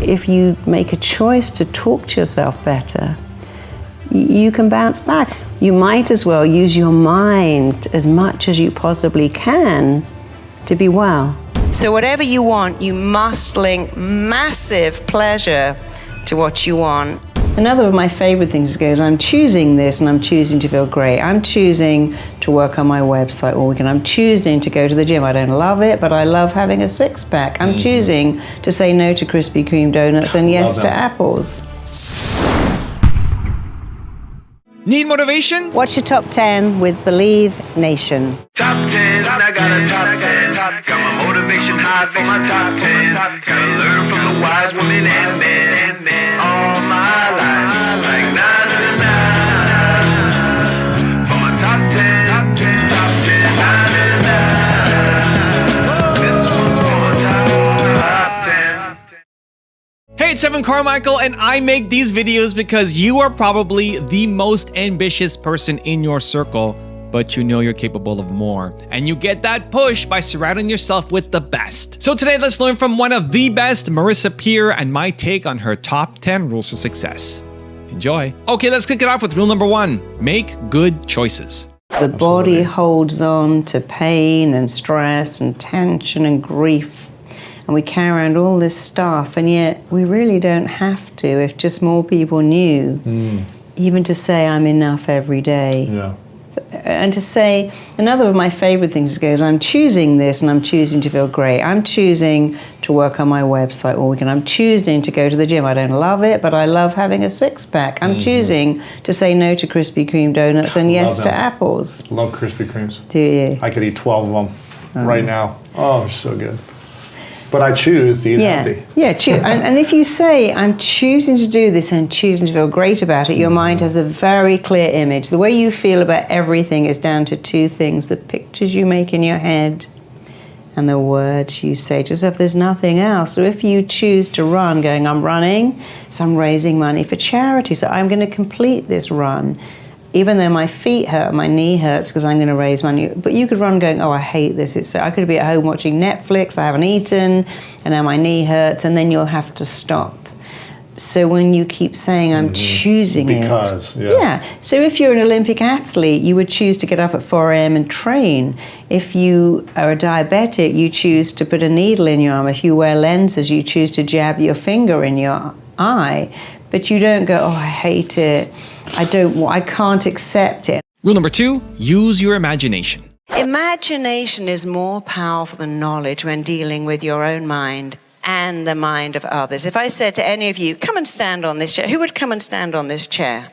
if you make a choice to talk to yourself better, you can bounce back. You might as well use your mind as much as you possibly can to be well. So whatever you want, you must link massive pleasure to what you want. Another of my favorite things is I'm choosing this and I'm choosing to feel great. I'm choosing to work on my website all weekend. I'm choosing to go to the gym. I don't love it, but I love having a six-pack. I'm choosing to say no to Krispy Kreme donuts and yes to apples. Need motivation? Watch your top 10 with Believe Nation. Top 10, I got a top 10. Got my motivation high for my top 10. Gotta learn from the wise women and men. All my life, like 9 and 9. For my top 10, top 10, 9 and 9. This one's for my top 10. Hey, it's Evan Carmichael, and I make these videos because you are probably the most ambitious person in your circle, but you know you're capable of more. And you get that push by surrounding yourself with the best. So today, let's learn from one of the best, Marisa Peer, and my take on her top 10 rules for success. Enjoy. Okay, let's kick it off with rule number 1. Make good choices. The body holds on to pain and stress and tension and grief. And we carry around all this stuff, and yet we really don't have to if just more people knew. Even to say I'm enough every day. Yeah. And to say, another of my favorite things is I'm choosing this and I'm choosing to feel great. I'm choosing to work on my website all weekend. I'm choosing to go to the gym. I don't love it, but I love having a six-pack. I'm choosing to say no to Krispy Kreme donuts and yes to apples. Love Krispy Kremes. Do you? I could eat 12 of them right now. Oh, they're so good. But I choose to eat healthy. Yeah, and if you say, I'm choosing to do this and choosing to feel great about it, your mind has a very clear image. The way you feel about everything is down to two things: the pictures you make in your head and the words you say to yourself. There's nothing else. So if you choose to run, going, I'm running, so I'm raising money for charity, so I'm going to complete this run. Even though my feet hurt, my knee hurts because I'm going to raise money. But you could run going, oh, I hate this. I could be at home watching Netflix, I haven't eaten, and now my knee hurts, and then you'll have to stop. So when you keep saying, I'm choosing it. Because, yeah. So if you're an Olympic athlete, you would choose to get up at 4 a.m. and train. If you are a diabetic, you choose to put a needle in your arm. If you wear lenses, you choose to jab your finger in your eye. But you don't go, oh, I hate it. I can't accept it. Rule number 2, use your imagination. Imagination is more powerful than knowledge when dealing with your own mind and the mind of others. If I said to any of you, come and stand on this chair, who would come and stand on this chair?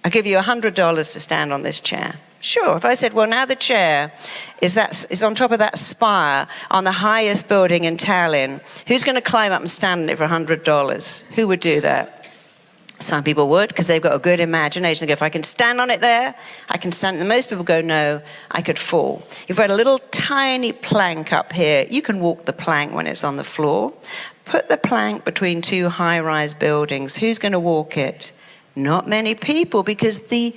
I'll give you $100 to stand on this chair. Sure. If I said, well, now the chair is on top of that spire on the highest building in Tallinn, who's going to climb up and stand on it for $100? Who would do that? Some people would, because they've got a good imagination. They go, if I can stand on it there, I can stand. And most people go, no, I could fall. If I had a little tiny plank up here, you can walk the plank when it's on the floor. Put the plank between two high-rise buildings. Who's going to walk it? Not many people, because the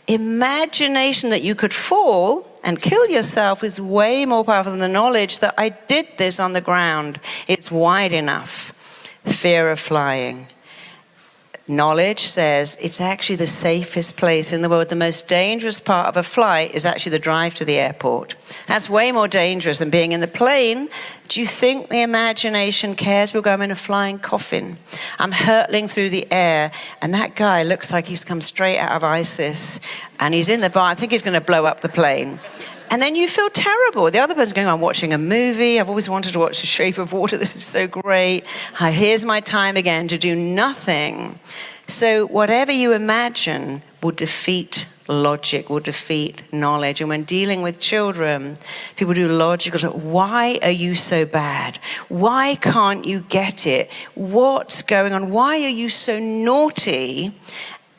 imagination that you could fall and kill yourself is way more powerful than the knowledge that I did this on the ground. It's wide enough. Fear of flying. Knowledge says it's actually the safest place in the world. The most dangerous part of a flight is actually the drive to the airport. That's way more dangerous than being in the plane. Do you think the imagination cares? We'll go, I'm in a flying coffin. I'm hurtling through the air, and that guy looks like he's come straight out of ISIS, and he's in the bar. I think he's going to blow up the plane. And then you feel terrible. The other person's going, I'm watching a movie. I've always wanted to watch The Shape of Water. This is so great. Here's my time again to do nothing. So whatever you imagine will defeat logic, will defeat knowledge. And when dealing with children, people do logical stuff. Why are you so bad? Why can't you get it? What's going on? Why are you so naughty?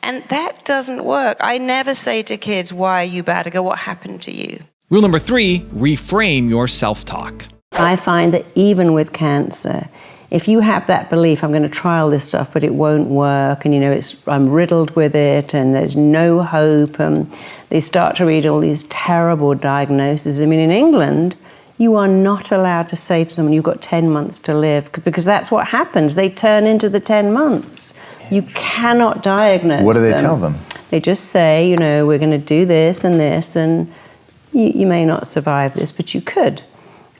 And that doesn't work. I never say to kids, why are you bad? I go, what happened to you? Rule number 3, reframe your self-talk. I find that even with cancer, if you have that belief, I'm going to try all this stuff, but it won't work, and I'm riddled with it, and there's no hope, and they start to read all these terrible diagnoses. I mean, in England, You are not allowed to say to someone, you've got 10 months to live, because that's what happens. They turn into the 10 months. You cannot diagnose What do they them. tell them? They just say, you know, we're going to do this, and you may not survive this, but you could.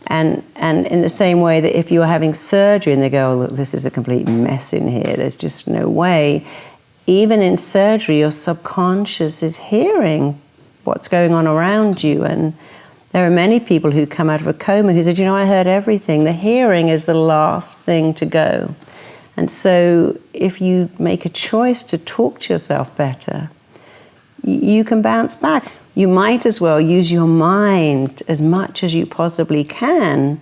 And in the same way that if you're having surgery and they go, oh, look, this is a complete mess in here, there's just no way. Even in surgery, your subconscious is hearing what's going on around you. And there are many people who come out of a coma who said, you know, I heard everything. The hearing is the last thing to go. And so if you make a choice to talk to yourself better, you can bounce back. You might as well use your mind as much as you possibly can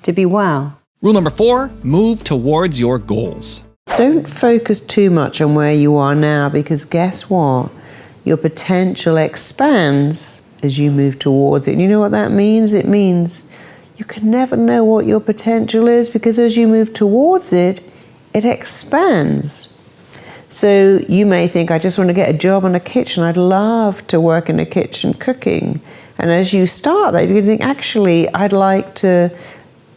to be well. Rule number 4, move towards your goals. Don't focus too much on where you are now, because guess what? Your potential expands as you move towards it. And you know what that means? It means you can never know what your potential is, because as you move towards it, it expands. So you may think, I just want to get a job in a kitchen. I'd love to work in a kitchen cooking. And as you start that, you're going to think, actually, I'd like to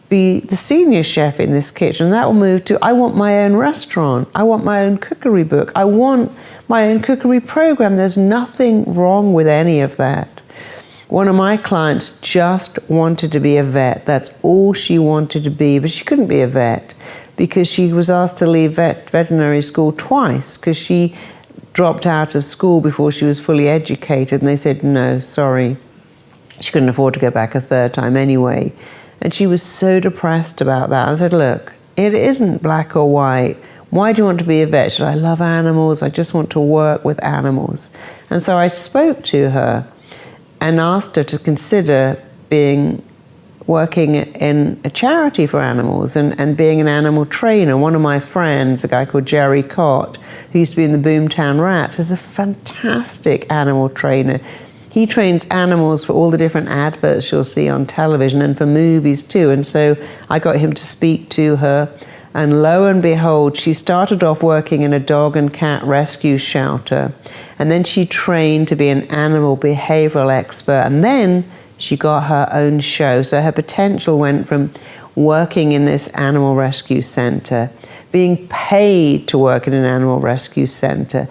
be the senior chef in this kitchen. That will move to, I want my own restaurant. I want my own cookery book. I want my own cookery program. There's nothing wrong with any of that. One of my clients just wanted to be a vet. That's all she wanted to be, but she couldn't be a vet because she was asked to leave veterinary school twice because she dropped out of school before she was fully educated, and they said, no, sorry. She couldn't afford to go back a third time anyway. And she was so depressed about that. I said, look, it isn't black or white. Why do you want to be a vet? She said, I love animals. I just want to work with animals. And so I spoke to her and asked her to consider working in a charity for animals and being an animal trainer. One of my friends, a guy called Jerry Cott, who used to be in the Boomtown Rats, is a fantastic animal trainer. He trains animals for all the different adverts you'll see on television and for movies too. And so I got him to speak to her. And lo and behold, she started off working in a dog and cat rescue shelter. And then she trained to be an animal behavioral expert. And then she got her own show. So her potential went from working in this animal rescue center, being paid to work in an animal rescue center,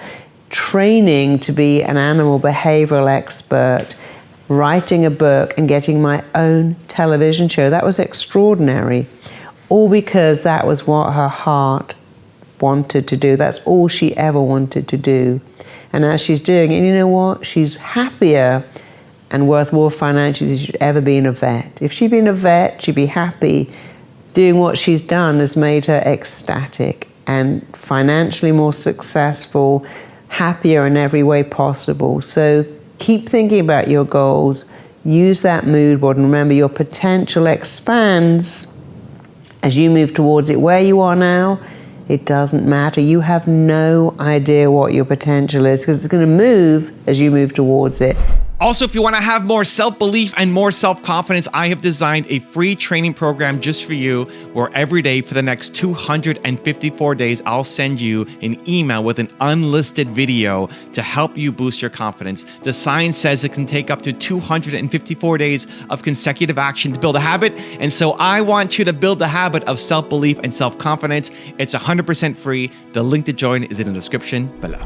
training to be an animal behavioral expert, writing a book, and getting my own television show. That was extraordinary. All because that was what her heart wanted to do. That's all she ever wanted to do. And now she's doing it. And you know what? She's happier and worth more financially than she'd ever been a vet. If she'd been a vet, she'd be happy. Doing what she's done has made her ecstatic and financially more successful, happier in every way possible. So keep thinking about your goals. Use that mood board. And remember, your potential expands as you move towards it. Where you are now, it doesn't matter. You have no idea what your potential is because it's going to move as you move towards it. Also, if you want to have more self-belief and more self-confidence, I have designed a free training program just for you where every day for the next 254 days, I'll send you an email with an unlisted video to help you boost your confidence. The science says it can take up to 254 days of consecutive action to build a habit. And so I want you to build the habit of self-belief and self-confidence. It's 100% free. The link to join is in the description below.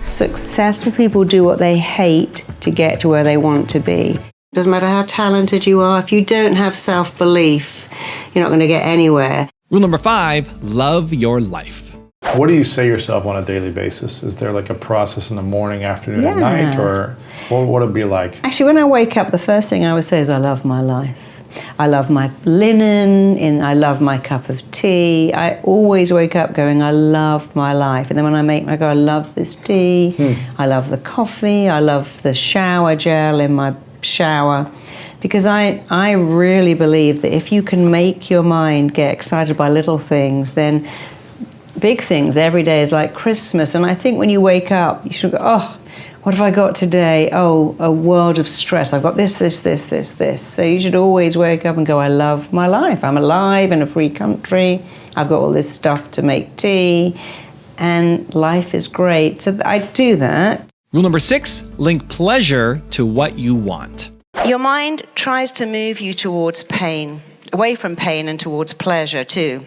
Successful people do what they hate to get to where they want to be. Doesn't matter how talented you are, if you don't have self-belief, you're not going to get anywhere. Rule number 5, love your life. What do you say yourself on a daily basis? Is there like a process in the morning, afternoon, and night, or what would it be like? Actually, when I wake up, the first thing I would say is I love my life. I love my linen, and I love my cup of tea. I always wake up going, I love my life. And then when I go, I love this tea. I love the coffee. I love the shower gel in my shower. Because I really believe that if you can make your mind get excited by little things, then big things every day is like Christmas. And I think when you wake up, you should go, oh, what have I got today? Oh, a world of stress. I've got this. So you should always wake up and go, I love my life. I'm alive in a free country. I've got all this stuff to make tea. And life is great. So I do that. Rule number 6, link pleasure to what you want. Your mind tries to move you towards pain, away from pain and towards pleasure too.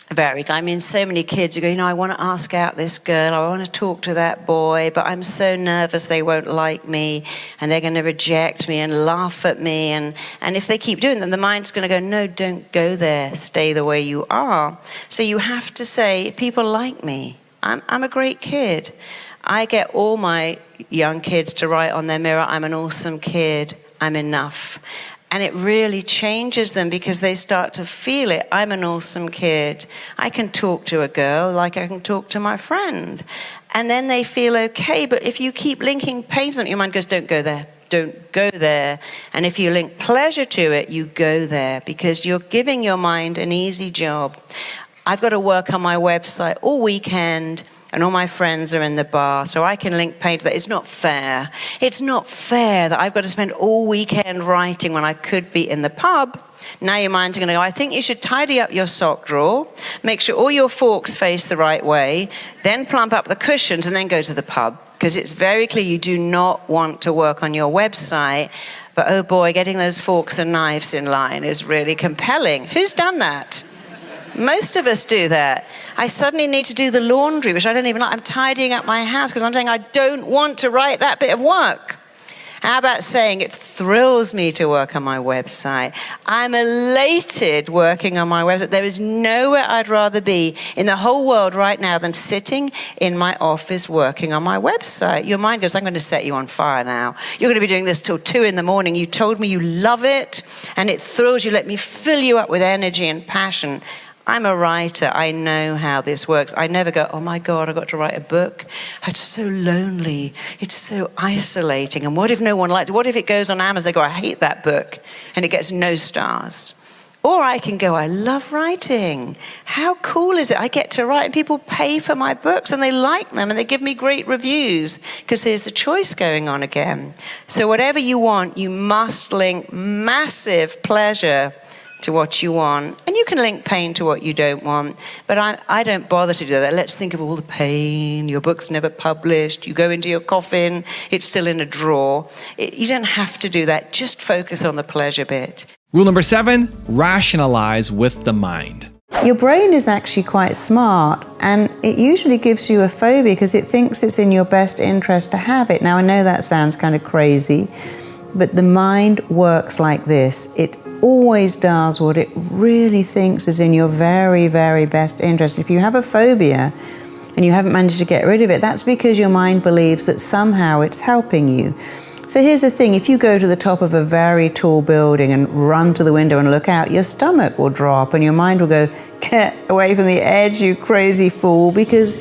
I mean, so many kids who go, I want to ask out this girl, I want to talk to that boy, but I'm so nervous they won't like me and they're going to reject me and laugh at me. And if they keep doing that, the mind's going to go, no, don't go there, stay the way you are. So you have to say, people like me. I'm a great kid. I get all my young kids to write on their mirror, I'm an awesome kid, I'm enough. And it really changes them because they start to feel it. I'm an awesome kid. I can talk to a girl like I can talk to my friend. And then they feel okay. But if you keep linking pain to them, your mind goes, don't go there. Don't go there. And if you link pleasure to it, you go there because you're giving your mind an easy job. I've got to work on my website all weekend. And all my friends are in the bar, so I can link pain to that. It's not fair. It's not fair that I've got to spend all weekend writing when I could be in the pub. Now your mind's going to go, I think you should tidy up your sock drawer, make sure all your forks face the right way, then plump up the cushions, and then go to the pub. Because it's very clear you do not want to work on your website. But oh boy, getting those forks and knives in line is really compelling. Who's done that? Most of us do that. I suddenly need to do the laundry, which I don't even like. I'm tidying up my house because I'm saying I don't want to write that bit of work. How about saying it thrills me to work on my website? I'm elated working on my website. There is nowhere I'd rather be in the whole world right now than sitting in my office working on my website. Your mind goes, I'm going to set you on fire now. You're going to be doing this till 2 a.m. You told me you love it, and it thrills you. Let me fill you up with energy and passion. I'm a writer. I know how this works. I never go, oh my God, I've got to write a book. It's so lonely. It's so isolating. And what if no one likes it? What if it goes on Amazon? They go, I hate that book. And it gets no stars. Or I can go, I love writing. How cool is it? I get to write and people pay for my books and they like them and they give me great reviews because there's the choice going on again. So whatever you want, you must link massive pleasure to what you want. And you can link pain to what you don't want. But I don't bother to do that. Let's think of all the pain. Your book's never published. You go into your coffin. It's still in a drawer. You don't have to do that. Just focus on the pleasure bit. Rule number 7, rationalize with the mind. Your brain is actually quite smart, and it usually gives you a phobia because it thinks it's in your best interest to have it. Now, I know that sounds kind of crazy, but the mind works like this. It always does what it really thinks is in your very, very best interest. If you have a phobia and you haven't managed to get rid of it, that's because your mind believes that somehow it's helping you. So here's the thing, if you go to the top of a very tall building and run to the window and look out, your stomach will drop and your mind will go, get away from the edge, you crazy fool, because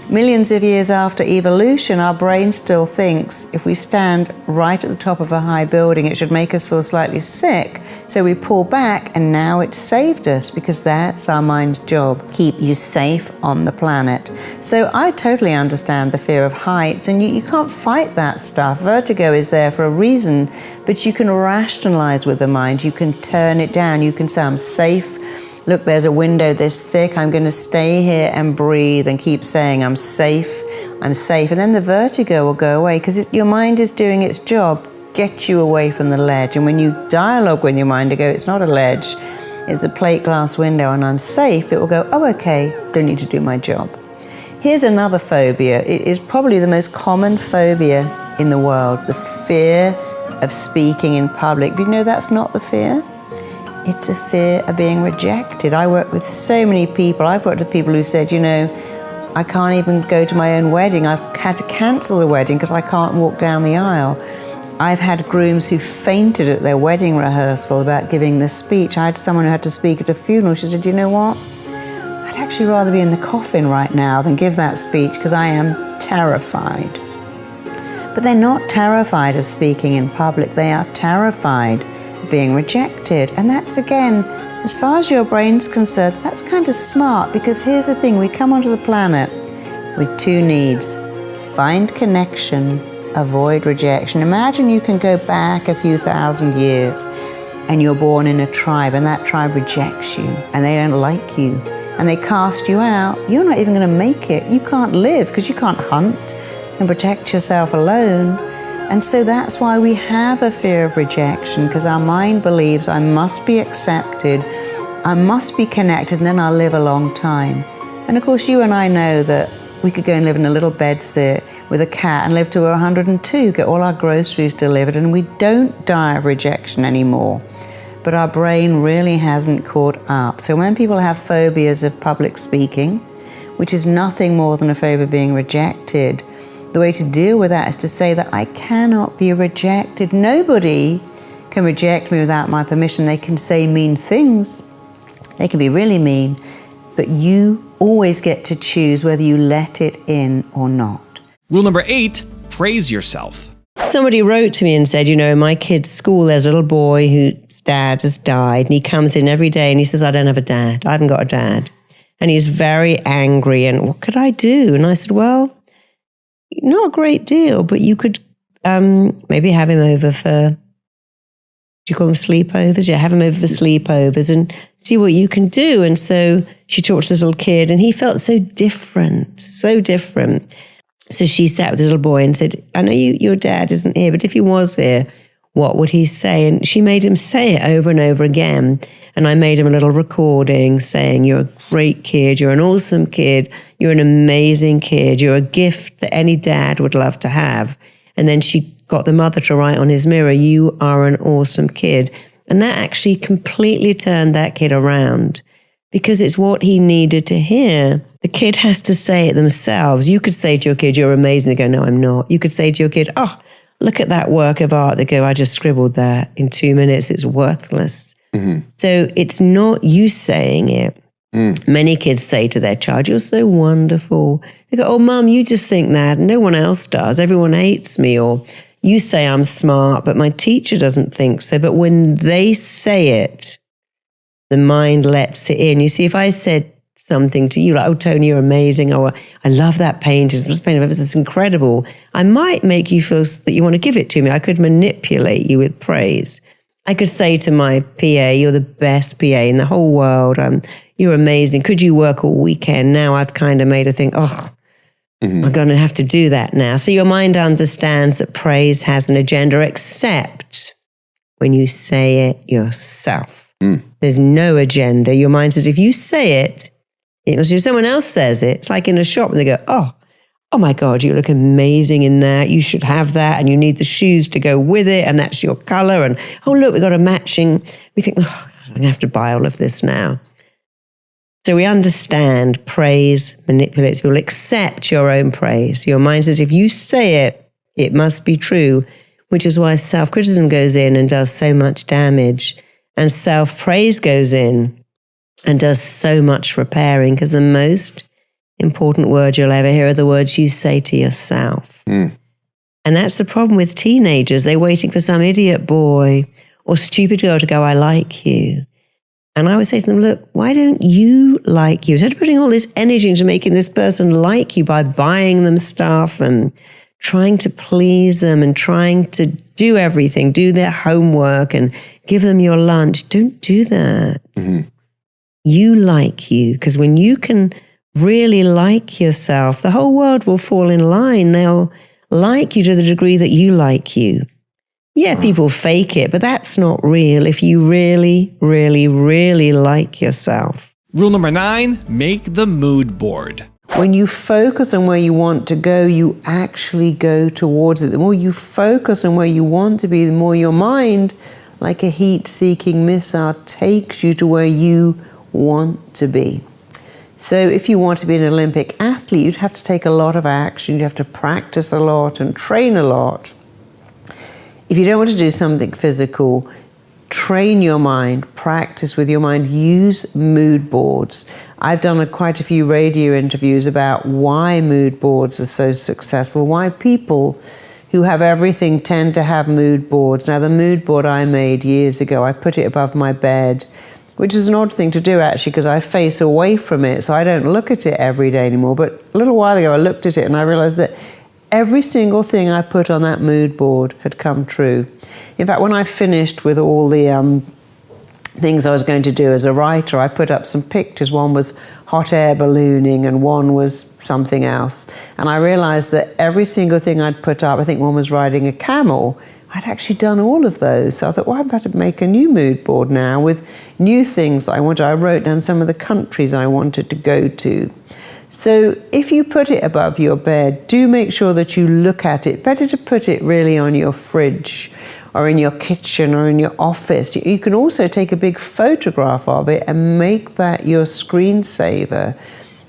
millions of years after evolution, our brain still thinks if we stand right at the top of a high building, it should make us feel slightly sick. So we pull back, and now it's saved us because that's our mind's job, keep you safe on the planet. So I totally understand the fear of heights, and you can't fight that stuff. Vertigo is there for a reason, but you can rationalize with the mind. You can turn it down. You can say, I'm safe. Look, there's a window this thick. I'm going to stay here and breathe and keep saying, I'm safe, I'm safe. And then the vertigo will go away because your mind is doing its job, get you away from the ledge. And when you dialogue with your mind to go, it's not a ledge, it's a plate glass window and I'm safe, it will go, oh, okay, don't need to do my job. Here's another phobia. It is probably the most common phobia in the world, the fear of speaking in public. But you know that's not the fear. It's a fear of being rejected. I work with so many people. I've worked with people who said, you know, I can't even go to my own wedding. I've had to cancel the wedding because I can't walk down the aisle. I've had grooms who fainted at their wedding rehearsal about giving the speech. I had someone who had to speak at a funeral. She said, you know what? I'd actually rather be in the coffin right now than give that speech because I am terrified. But they're not terrified of speaking in public. They are terrified being rejected. And that's, again, as far as your brain's concerned, that's kind of smart, because here's the thing, we come onto the planet with two needs: find connection, avoid rejection. Imagine you can go back a few thousand years and you're born in a tribe and that tribe rejects you and they don't like you and they cast you out. You're not even going to make it. You can't live because you can't hunt and protect yourself alone. And so that's why we have a fear of rejection, because our mind believes I must be accepted, I must be connected, and then I'll live a long time. And of course, you and I know that we could go and live in a little bedsit with a cat and live to 102, get all our groceries delivered, and we don't die of rejection anymore. But our brain really hasn't caught up. So when people have phobias of public speaking, which is nothing more than a phobia of being rejected, the way to deal with that is to say that I cannot be rejected. Nobody can reject me without my permission. They can say mean things. They can be really mean, but you always get to choose whether you let it in or not. Rule number 8, praise yourself. Somebody wrote to me and said, in my kid's school, there's a little boy whose dad has died, and he comes in every day and he says, I don't have a dad. I haven't got a dad. And he's very angry, and what could I do? And I said, well, not a great deal, but you could maybe have him over for, do you call them sleepovers? Yeah, have him over for sleepovers and see what you can do. And so she talked to this little kid, and he felt so different, so different. So she sat with this little boy and said, I know your dad isn't here, but if he was here, what would he say? And she made him say it over and over again. And I made him a little recording saying, you're a great kid, you're an awesome kid, you're an amazing kid, you're a gift that any dad would love to have. And then she got the mother to write on his mirror, you are an awesome kid. And that actually completely turned that kid around, because it's what he needed to hear. The kid has to say it themselves. You could say to your kid, you're amazing. They go, no, I'm not. You could say to your kid, oh, look at that work of art. They go, I just scribbled that in 2 minutes. It's worthless. Mm-hmm. So it's not you saying it. Many kids say to their child, you're so wonderful. They go, oh, Mum, you just think that. No one else does. Everyone hates me. Or you say I'm smart, but my teacher doesn't think so. But when they say it, the mind lets it in. You see, if I said something to you like, oh, Tony, you're amazing. Oh, I love that painting. It's the best painting I've ever seen. It's incredible. I might make you feel that you want to give it to me. I could manipulate you with praise. I could say to my PA, you're the best PA in the whole world. You're amazing. Could you work all weekend? Now I've kind of made her think, I'm going to have to do that now. So your mind understands that praise has an agenda, except when you say it yourself. There's no agenda. Your mind says, if you say it, it must be if someone else says it. It's like in a shop and they go, oh my God, you look amazing in that. You should have that. And you need the shoes to go with it. And that's your color. And, oh, look, we've got a matching. We think, I'm going to have to buy all of this now. So we understand praise manipulates people. Accept your own praise. Your mind says, if you say it, it must be true, which is why self-criticism goes in and does so much damage. And self-praise goes in and does so much repairing, because the most important word you'll ever hear are the words you say to yourself. And that's the problem with teenagers. They're waiting for some idiot boy or stupid girl to go, I like you. And I would say to them, look, why don't you like you? Instead of putting all this energy into making this person like you by buying them stuff and trying to please them and trying to do everything, do their homework and give them your lunch, don't do that. You like you, because when you can really like yourself, the whole world will fall in line. They'll like you to the degree that you like you. Yeah, people fake it, but that's not real if you really, really, really like yourself. Rule number 9, make the mood board. When you focus on where you want to go, you actually go towards it. The more you focus on where you want to be, the more your mind, like a heat-seeking missile, takes you to where you want to be. So if you want to be an Olympic athlete, you'd have to take a lot of action. You'd have to practice a lot and train a lot. If you don't want to do something physical, train your mind, practice with your mind, use mood boards. I've done quite a few radio interviews about why mood boards are so successful, why people who have everything tend to have mood boards. Now, the mood board I made years ago, I put it above my bed, which is an odd thing to do actually, because I face away from it, so I don't look at it every day anymore. But a little while ago, I looked at it and I realized that every single thing I put on that mood board had come true. In fact, when I finished with all the things I was going to do as a writer, I put up some pictures. One was hot air ballooning and one was something else. And I realized that every single thing I'd put up, I think one was riding a camel, I'd actually done all of those. So I thought, well, I'd better make a new mood board now with new things that I wanted. I wrote down some of the countries I wanted to go to. So if you put it above your bed, do make sure that you look at it. Better to put it really on your fridge or in your kitchen or in your office. You can also take a big photograph of it and make that your screensaver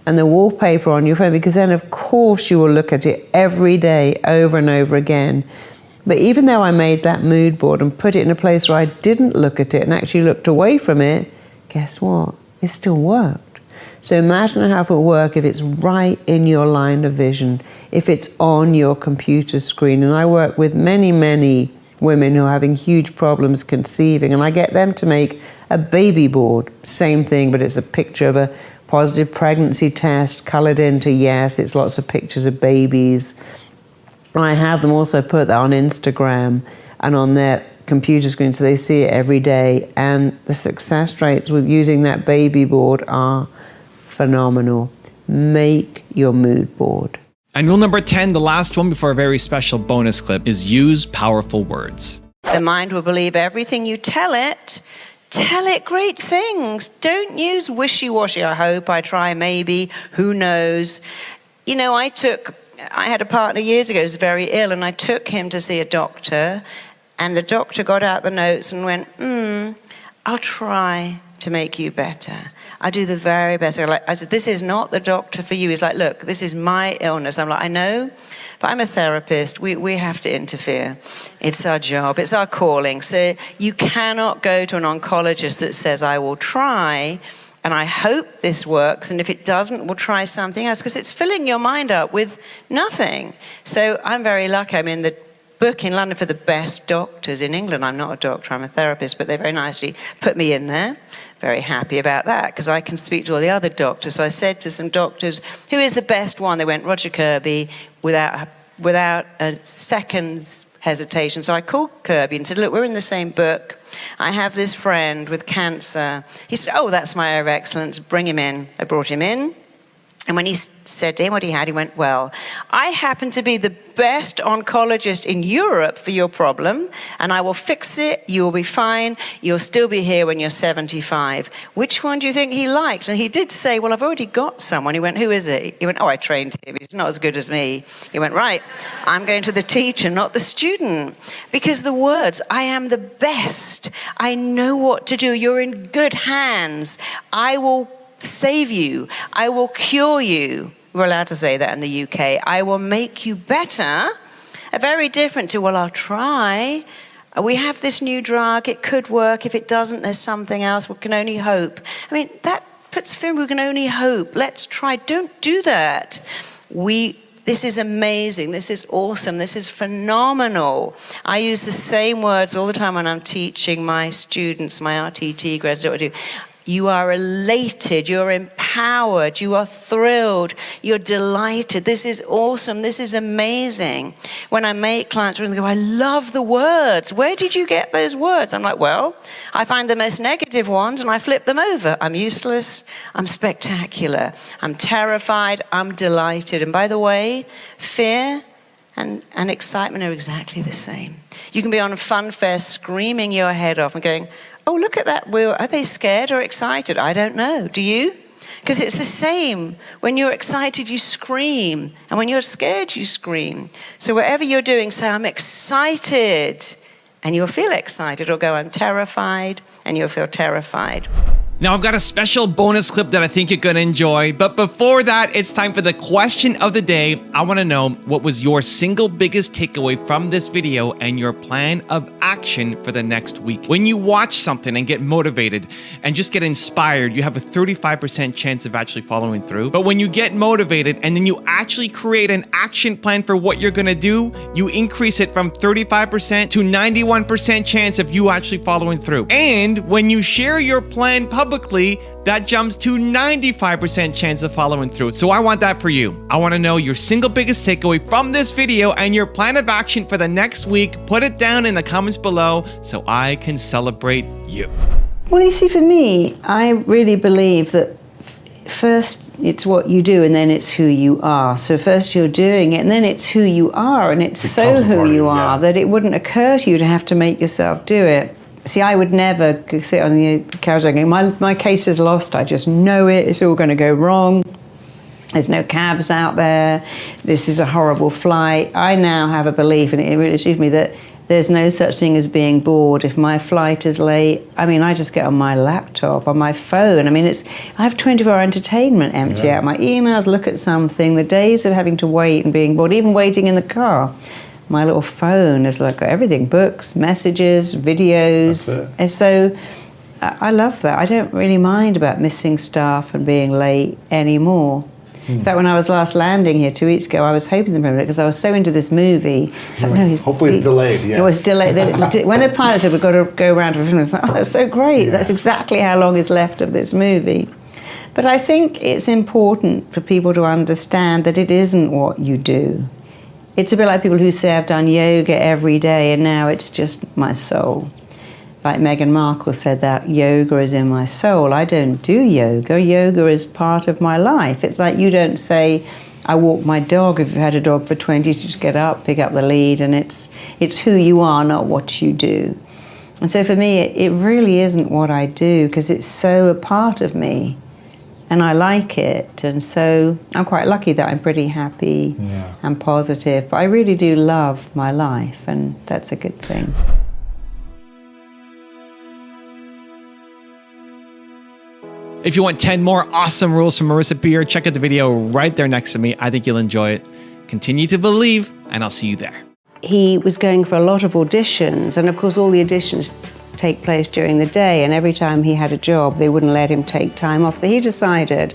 and the wallpaper on your phone, because then of course you will look at it every day over and over again. But even though I made that mood board and put it in a place where I didn't look at it and actually looked away from it, guess what? It still worked. So imagine how it will work if it's right in your line of vision, if it's on your computer screen. And I work with many, many women who are having huge problems conceiving, and I get them to make a baby board. Same thing, but it's a picture of a positive pregnancy test colored into yes. It's lots of pictures of babies. I have them also put that on Instagram and on their computer screen so they see it every day. And the success rates with using that baby board are phenomenal. Make your mood board. And rule number 10, the last one before a very special bonus clip, is use powerful words. The mind will believe everything you tell it. Tell it great things. Don't use wishy-washy, I hope, I try, maybe, who knows. You know, I had a partner years ago who was very ill, and I took him to see a doctor, and the doctor got out the notes and went, I'll try to make you better. I do the very best. I said, this is not the doctor for you. He's like, look, this is my illness. I'm like, I know, but I'm a therapist. We have to interfere. It's our job. It's our calling. So you cannot go to an oncologist that says, I will try, and I hope this works, and if it doesn't, we'll try something else, because it's filling your mind up with nothing. So I'm very lucky. I'm in the book in London for the best doctors in England. I'm not a doctor, I'm a therapist, but they very nicely put me in there. Very happy about that, because I can speak to all the other doctors. So I said to some doctors, who is the best one? They went, Roger Kirby, without a second's hesitation. So I called Kirby and said, look, we're in the same book. I have this friend with cancer. He said, oh, that's my area of excellence, bring him in. I brought him in. And when he said to him what he had, he went, well, I happen to be the best oncologist in Europe for your problem, and I will fix it, you will be fine, you'll still be here when you're 75. Which one do you think he liked? And he did say, well, I've already got someone. He went, who is it? He went, oh, I trained him, he's not as good as me. He went, right, I'm going to the teacher, not the student. Because the words, I am the best, I know what to do, you're in good hands, I will save you, I will cure you. We're allowed to say that in the UK. I will make you better. Very different to, well, I'll try. We have this new drug, it could work. If it doesn't, there's something else. We can only hope. I mean, that puts fear, we can only hope. Let's try. Don't do that. This is amazing. This is awesome. This is phenomenal. I use the same words all the time when I'm teaching my students, my RTT grads, what I do. You are elated, you're empowered, you are thrilled, you're delighted. This is awesome, this is amazing. When I make clients go, I love the words. Where did you get those words? I'm like, well, I find the most negative ones and I flip them over. I'm useless, I'm spectacular, I'm terrified, I'm delighted. And by the way, fear and excitement are exactly the same. You can be on a fun fest screaming your head off and going, oh, look at that wheel. Are they scared or excited? I don't know. Do you? Because it's the same. When you're excited, you scream. And when you're scared, you scream. So whatever you're doing, say, I'm excited. And you'll feel excited. Or go, I'm terrified. And you'll feel terrified. Now I've got a special bonus clip that I think you're going to enjoy. But before that, it's time for the question of the day. I want to know, what was your single biggest takeaway from this video and your plan of action for the next week? When you watch something and get motivated and just get inspired, you have a 35% chance of actually following through. But when you get motivated and then you actually create an action plan for what you're going to do, you increase it from 35% to 91% chance of you actually following through. And when you share your plan publicly, that jumps to 95% chance of following through. So I want that for you. I want to know your single biggest takeaway from this video and your plan of action for the next week. Put it down in the comments below so I can celebrate you. Well, you see, for me, I really believe that first it's what you do and then it's who you are. So first you're doing it and then it's who you are, and it's so who you are that it wouldn't occur to you to have to make yourself do it. See, I would never sit on the couch and go, my case is lost, I just know it, it's all going to go wrong. There's no cabs out there, this is a horrible flight. I now have a belief, and it really achieved me, that there's no such thing as being bored. If my flight is late, I mean, I just get on my laptop, on my phone. I mean, I have 24-hour entertainment, empty out my emails, look at something. The days of having to wait and being bored, even waiting in the car, my little phone has like got everything, books, messages, videos. And so I love that. I don't really mind about missing stuff and being late anymore. In fact, when I was last landing here 2 weeks ago, I was hoping the moment, because I was so into this movie. It's like, no, hopefully it's delayed. Yeah. It was delayed. When the pilot said we've got to go around to Reframe, I was like, oh, that's so great. Yes. That's exactly how long is left of this movie. But I think it's important for people to understand that it isn't what you do. It's a bit like people who say, I've done yoga every day and now it's just my soul. Like Meghan Markle said, that yoga is in my soul. I don't do yoga. Yoga is part of my life. It's like you don't say, I walk my dog. If you've had a dog for 20 years, you just get up, pick up the lead, and it's who you are, not what you do. And so for me, it really isn't what I do, because it's so a part of me, and I like it. And so I'm quite lucky that I'm pretty happy and positive, but I really do love my life, and that's a good thing. If you want 10 more awesome rules from Marisa Peer, check out the video right there next to me. I think you'll enjoy it. Continue to believe, and I'll see you there. He was going for a lot of auditions, and of course all the auditions take place during the day, and every time he had a job, they wouldn't let him take time off. So he decided